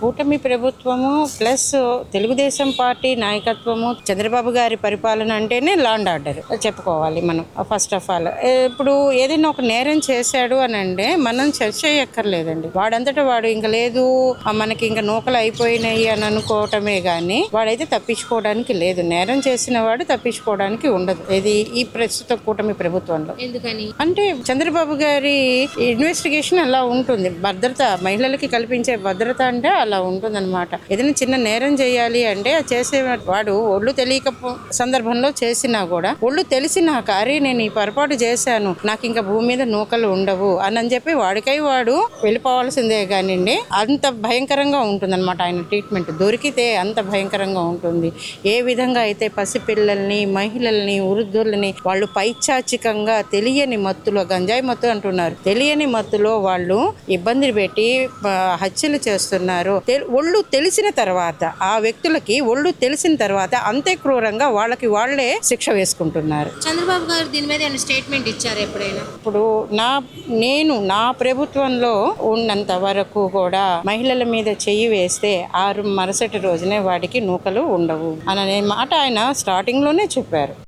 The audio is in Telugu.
కూటమి ప్రభుత్వము ప్లస్ తెలుగుదేశం పార్టీ నాయకత్వము, చంద్రబాబు గారి పరిపాలన అంటేనే లా అండ్ ఆర్డర్ చెప్పుకోవాలి మనం. ఫస్ట్ ఆఫ్ ఆల్ ఇప్పుడు ఏదైనా ఒక నేరం చేశాడు అని అంటే మనం చర్చ చేయక్కర్లేదండి. వాడంతటా వాడు ఇంక లేదు, మనకి ఇంకా నూకలు అయిపోయినాయి అని అనుకోవటమే గానీ వాడైతే తప్పించుకోవడానికి లేదు. నేరం చేసిన వాడు తప్పించుకోవడానికి ఉండదు ఈ ప్రస్తుత కూటమి ప్రభుత్వంలో. ఎందుకని అంటే చంద్రబాబు గారి ఇన్వెస్టిగేషన్ అలా ఉంటుంది. భద్రత, మహిళలకి కల్పించే భద్రత అంటే అలా ఉంటుంది అనమాట. ఏదైనా చిన్న నేరం చేయాలి అంటే చేసేవాడు ఒళ్ళు తెలియక సందర్భంలో చేసినా కూడా ఒళ్ళు తెలిసినాక అరే నేను ఈ పొరపాటు చేశాను, నాకు ఇంకా భూమి మీద నూకలు ఉండవు అని చెప్పి వాడికై వాడు వెళ్ళిపోవాల్సిందే కానివ్వండి. అంత భయంకరంగా ఉంటుంది అనమాట ఆయన ట్రీట్మెంట్. దొరికితే అంత భయంకరంగా ఉంటుంది. ఏ విధంగా అయితే పసిపిల్లల్ని, మహిళల్ని, వృద్ధుల్ని వాళ్ళు పైచాచికంగా తెలియని మత్తులో, గంజాయి మత్తు అంటున్నారు, తెలియని మత్తులో వాళ్ళు ఇబ్బంది పెట్టి హత్యలు చేస్తున్నారు. ఒళ్ళు తెలిసిన తర్వాత, ఆ వ్యక్తులకి ఒళ్ళు తెలిసిన తర్వాత అంతే క్రూరంగా వాళ్ళకి వాళ్లే శిక్ష వేసుకుంటున్నారు. చంద్రబాబు గారు దీని మీద స్టేట్మెంట్ ఇచ్చారు ఎప్పుడైనా? ఇప్పుడు నా ప్రభుత్వంలో ఉన్నంత వరకు కూడా మహిళల మీద చెయ్యి వేస్తే మరుసటి రోజునే వాడికి నూకలు ఉండవు అనే మాట ఆయన స్టార్టింగ్ లోనే చెప్పారు.